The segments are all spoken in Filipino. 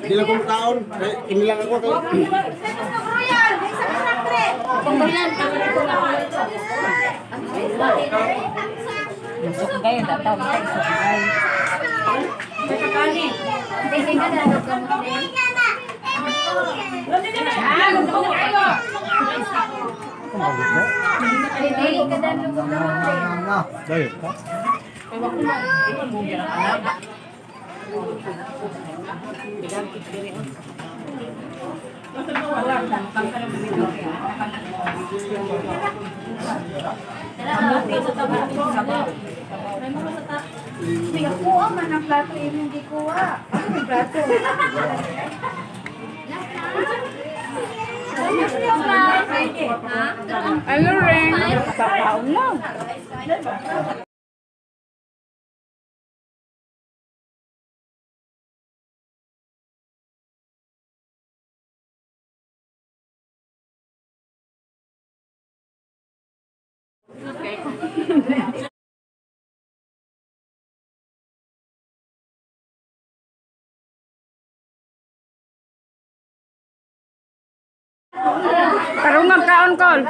Hindi lang kong taon. Ini lang ako. Kayo datang Kuha man ang plato, hindi kuha. Ano yung plato? Ano rin? Kakaon lang. Karong magkaon kol.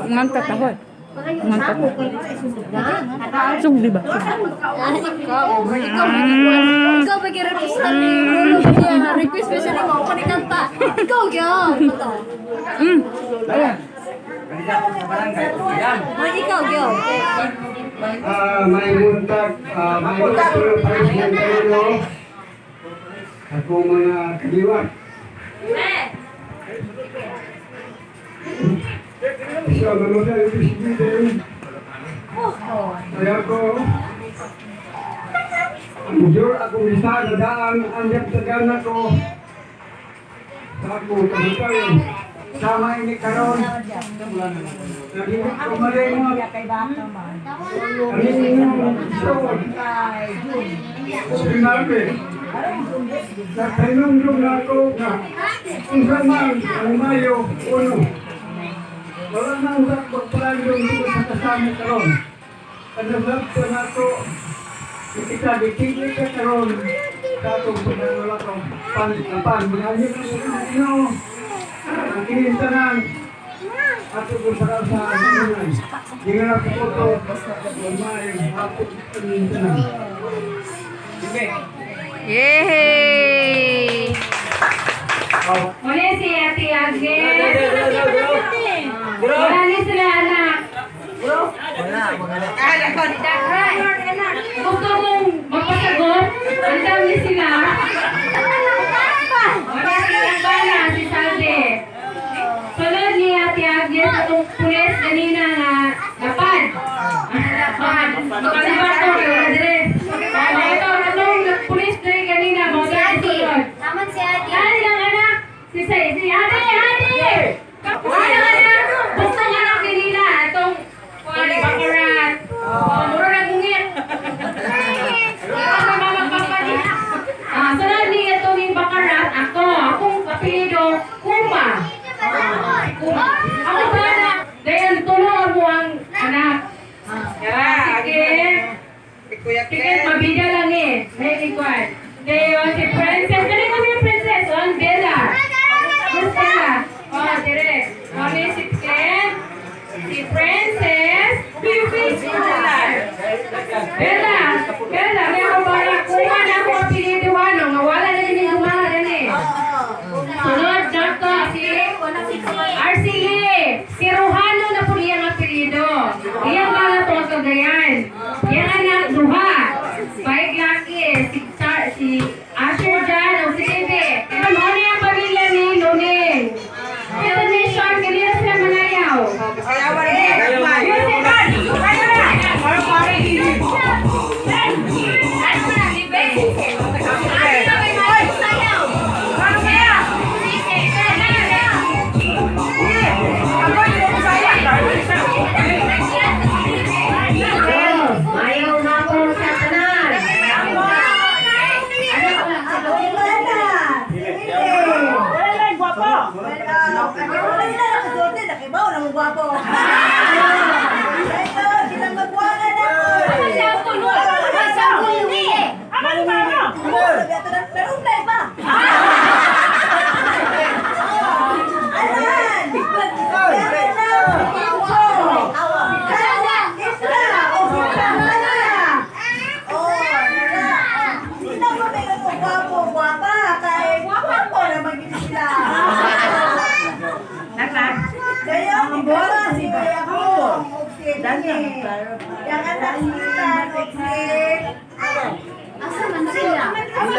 Ngantat ako eh. Ngantat ako. Sug di ba? Ikaw bagi-request natin. Request pa siya ni mo. Panikanta. Ikaw, Gyo. Ikaw, Gyo. May buntag pero pares ng kayo ako mga kadiwat. Siya naman ay bisbitin. Kaya ko jur ako bisa dadaan anjak tegan ako sa ako kabukayan sama ini karon lagi ko malingot ini sinabi nagtanong na ako na kung saan man ang Mayo 1 wala nang pagpalandong dito sa kasama karon kanabab ko na ako kita dikili ka karon sa itong pagkakala kong pan binanyo ng ang kinintanan ato kung sarap sa amin di nga napupoto lumayan hapot kinintanan. Yay! Muli si Ate Agnes. Wala ni sila anak. Gusto mong magpasagot? Ang dami sila. Wala silang bala si Salde. Sunod ni Ate Agnes itong pulis kanina na napad. Makalibat ko yung address. Ito, natong pulis doon kanina. Mga sunod. Naman si Ate. Dali lang anak. Si Ate, Ate! Wala anak. Basta nga lang kanina. Itong bakarat. Mura na bungit. Ito na magpapalit. Sunod ni ito yung bakarat. Akong kapilido, Kuma. Ako ba na? Dahil tulungan mo ang anak. Sige. Sige, mabida lang eh. May ikuan. Dahil si Princess. Dali kami yung Princess. Ang Bella. Basta. Oh, dire. Kami si Ken, si Princess, Pipi, si Bella. Bella, may ako ba kuha na ako ang pinitiwano. Mawala na din yung mga rin eh. Sunod, Dr. si Arceli. Si Rohano na po niyang apelido. Iyang mga to ang kagayan. Iyang anak, duha. Baik laki, si Asher Jan o si Ebe. Ito mo niya ang pamilya ni Luning. Ito ni Sean, kanina sila manayaw. Ayaw na po sa tanan. Yang anak sila, asa man sila? Asa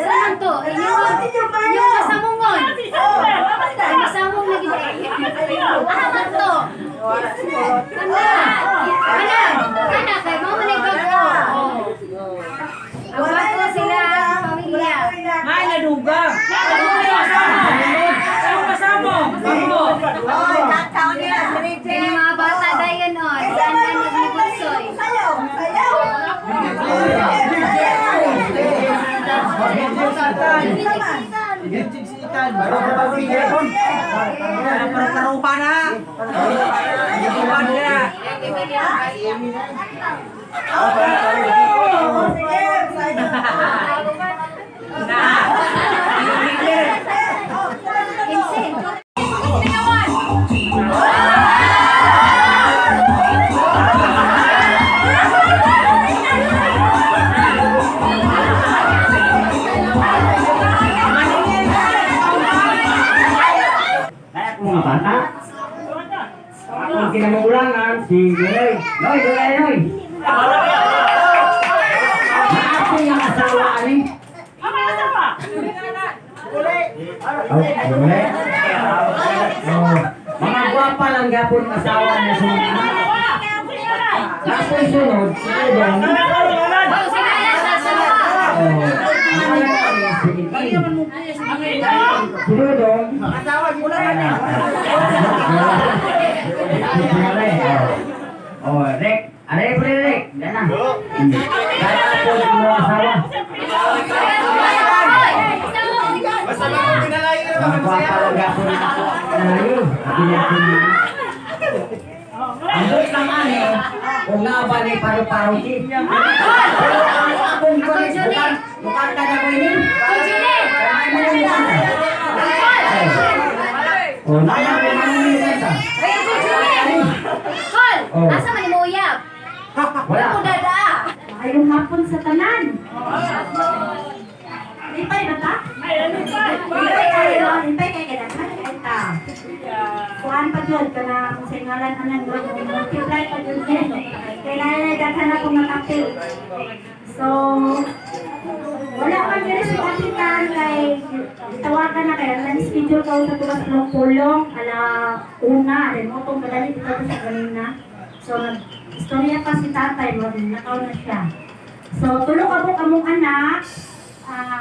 man to? Yung masamungon. Masamong lagi. Asa man to? Kana kay mo man igbago. Ang bago sila pamilya. Ay, naduga. Saan kasama? Kaya mga bata dayon on. Yan na nagbibunsoy. Mga bata. Akong kinamagulangan si Noy. Noy. Ako yung asawa ani. Mga gwapa lang gapon asawa niya sa mga anak. Tapos sunod, si Edong. Si Dodong. Oh, Rek. Aray po Rek. Dana. Kaya po yung asawa. Mga gwapa lang gapon ako. Nalayo. Ang lang ani, kung nga ba ni paru-paro si. Akong kulit, bukan ka na ko ini. Oh, naya ko manunod ka. Kol, asa man mo uyab? Wala. Ako dada. Ayong hapon sa tanan. Lipay ba ta? Lipay kayo. Lipay kayo kadaghan. Ita. Kuhaan pa dyan ka na sa ngalan anang multiply pa dyan din. Kailangan daghan ako matapil. So, wala ka dyan sa kapitan kay tawagan na kaya schedule ko sa tuwas ng pulong ala una. Rin mo itong kadali dito sa kanina. So, istorya pa si tatay mo. Nakaw na siya. So, tulong ako kamong anak.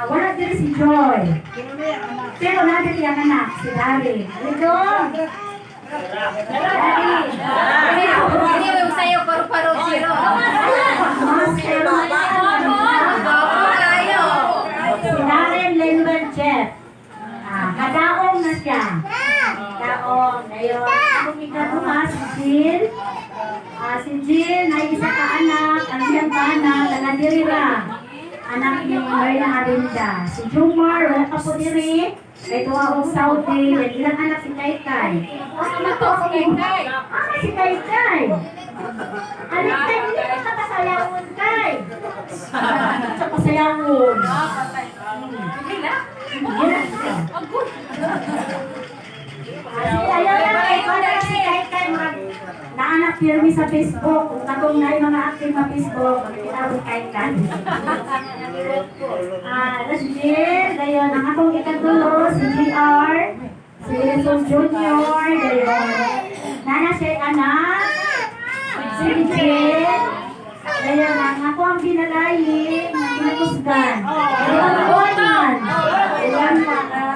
Wala din si Joy. Pero natin yung anak, si Larry. Halito! Hindi mo sa'yo, paru-paro zero. Master si Darren Lindbergh Jeff. Kadaong na siya. Kadaong. Ngayon, kung ikaduha, si Jill. Si Jill ay isa ka anak, ang iyang anak, nanadirira. Anak ni Maria Arinda. Si Jumar, wala ka po diri. Kay tuwa og Saudi, may ilang anak si Kaykay. Ano to si Kay? Si Kaykay. Anak Kay, hindi ka kapasayawon, Kay. Kapasayawon. Ayaw na kay Kodak si Kaykay. Naanak firme sa Facebook. Kung katong na yung mga active na Facebook, magkilawin Kaykay. Si Jill, gayon, ang akong ikatulo, si GR, si Jesus Junior, gayon. Nana siya anak, si Jill, gayon, ang ako ang binalayin, ang pinakusgan. Gayon, Gordon, gayon,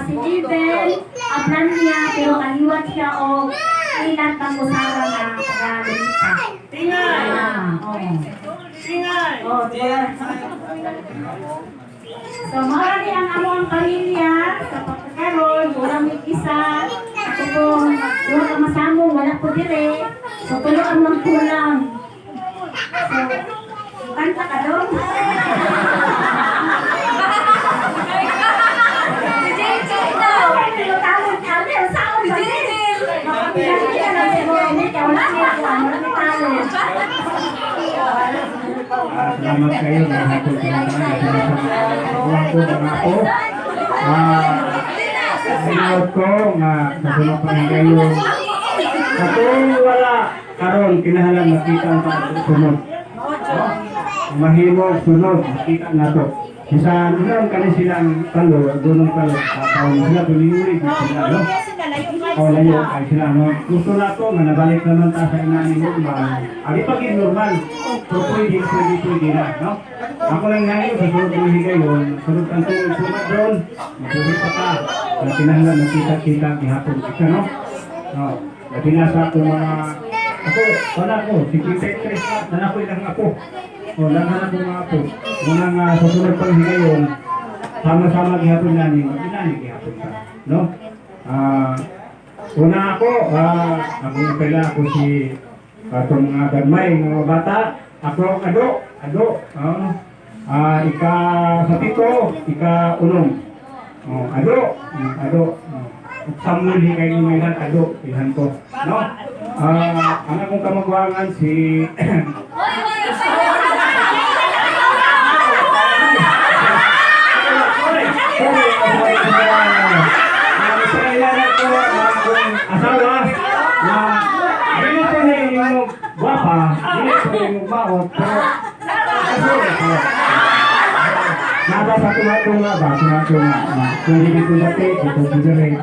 si Iben, aplan niya, pero kaliwat siya o ilan pang usara na pag-alita. Tingay! Diba? So, marami ang among pamilya sa pagkakaroon, walang may isa. Ako po, wala ka masamong, wala po dire. So, tulo ang magkulang. So, kanta ka doon. Tawag kami, ang saon ba din? Makapilang ka na siguro, hindi ka wala niya ako, marami talent. Salamat kayo na hapon ko na ako. Sinawad ko nga nasunod pa rin kayo. Kung wala karon kinahalang makita ang sunod. Mahimo sunod, makita na to. Isa doon kani silang talo, doon talo. Tapos sila tuloy sila, no? O layo ay sila, no? Gusto na to, na nabalik naman ta sa inanin mo, ba? Ari pa kin normal. So pwede na, no? Ako lang ngayon, sa sunod ng higay yun, sunod ang sunod doon, magpuli pa ka. Na kinahanglan nakita-kita, ihapon kita, no? No. Na binasa ko mga, wala ko, si Peter Chris, na ako ilang ako. O, lahat ako mga ako. Munang sa sunod pang higay yun, sama-sama gihapon namin, mag-inani gihapon ka, no? Una ako, ako ako si itong mga gagmay, mga bata. Ako, ado, ika-7, ika-8. Ado. Samuli kayo ng mga ado, ihan ko. No? Ang akong kamagwangan si... asawa na hindi ko na yung guwapa, hindi ko na yung baot, pero nada sa tumatunga ba? Kung hindi ko dati, ito ko rin.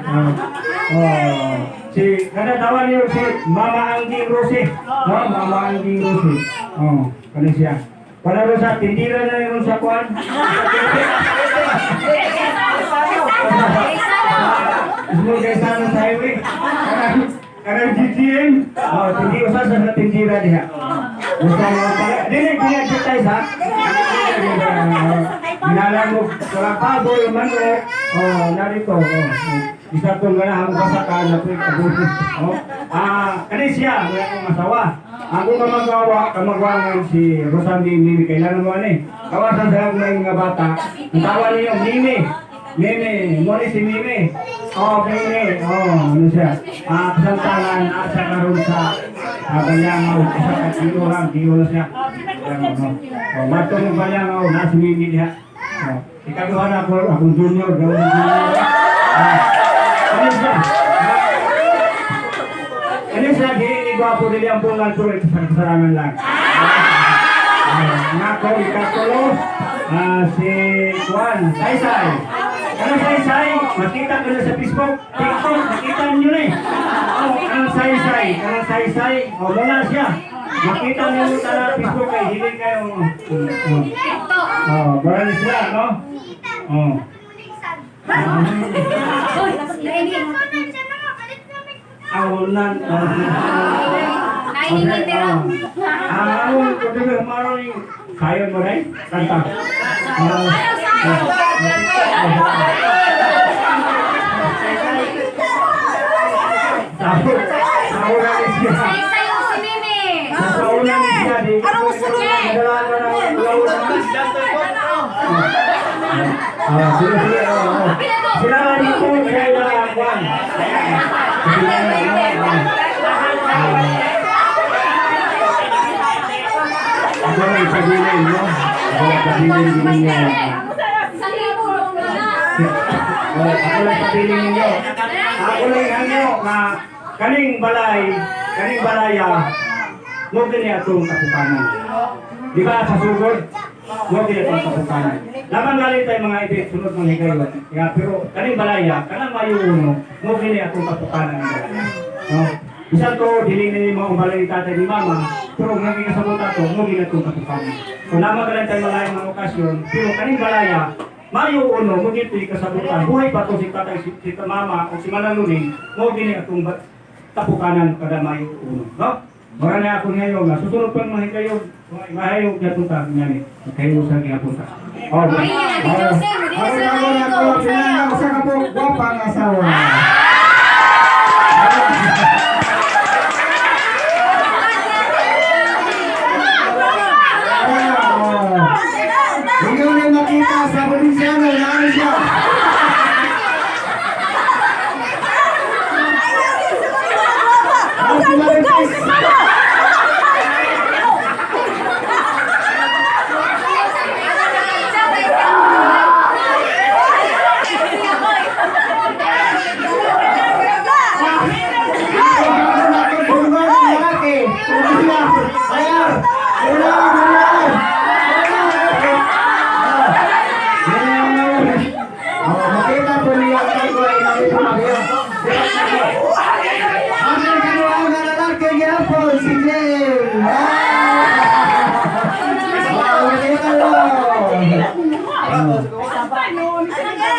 Kada niyo si Mama Angging Rossi. Mama Angging Rossi. Kani siya. Panalo sa tindira na yun sa kuwan. Semua kayak sana saya ini, karena GTM, tinggi usah sana tinggi dia. Bukan dia kita sah. Dalam kelapa boy mana, dari tu, bisa tu mana hang basakan apa kabut. Kani siya, aku masawa. Aku kamagawan si Rosandi ni kailangan mo ni. Kawasan sa mga bata. Tawa niyo Nene, mo si Nene. Nene, ano siya? Kasantalan at sa karoon sa Bayangaw, isa ka kiluhan, kiluhan siya. Mato mo Bayangaw, nasa Nene diha. Ikaduhan ako, akong junior, gawin junior. Ano siya? Ano siya, ginigawa po nila ang bungan ko ito sa kasarangan lang. Nako, ikatulo, si Juan, Saysay. Ano Saysay? Makita ko na sa Facebook, TikTok, nakita niyo na eh. Ang Saysay, wala siya. Makita niyo sa Facebook ay hiling kayo. Barang sila, no? Awonan. Nainingiti ro. Ang kutilang maroy. Sayon mo rin? Kanta. Sayo si Mimi. Ano mo sunod? Sila dito kaya nakakuan. Ako lang sabihin mo. Ako lang sabihin ninyo. Ako lang sabihin ninyo. Ako lang hanyo na kaning balaya, mo din atong kapukanan. Di ba sa sugod? Mo din atong kapukanan. Laban galing tayo mga ibig sunod ng higayon. Pero kaning balaya, kanang mayuno, mo din atong kapukanan. No? Isa to, diling na yung mga balay ni tatay ni mama, pero naging kasabot ato, mo din atong kapukanan. So naman galing tayo malayang mga okasyon, pero kaning balaya, mayo uno, mo din ito'y kasabutan. Buhay pa to si tatay, si mama, o si manaluning, mo din atong kapukanan kada mayo uno. No? Mara na ako ngayon na susunod pa mga kayo, mahayog na punta niyan eh. Kayo sa gihapunta. Oh. Ay, Ate Joseph, hindi na sila Ako pinangang sa kapog gwapang asawa. Hindi ko na makita sa probinsiyano, naano siya.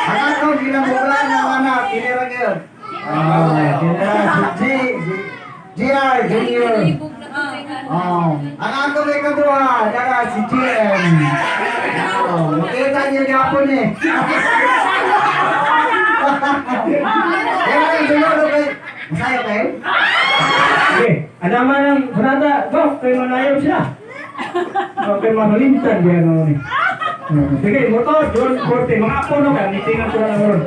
Ako ginamura ng anak, kinirang yun. GR Junior. Ang ako may kadua, daga si GM. Makita niyo gapon eh. Kaya kayo sunod kay... Masaya kayo? Okay, alaman ng brada, go, kay manayaw siya. Okay, mahalimtan diyan ako ni. Sige, motor, John Forte, mga apo no ka, nitingan ko na naman.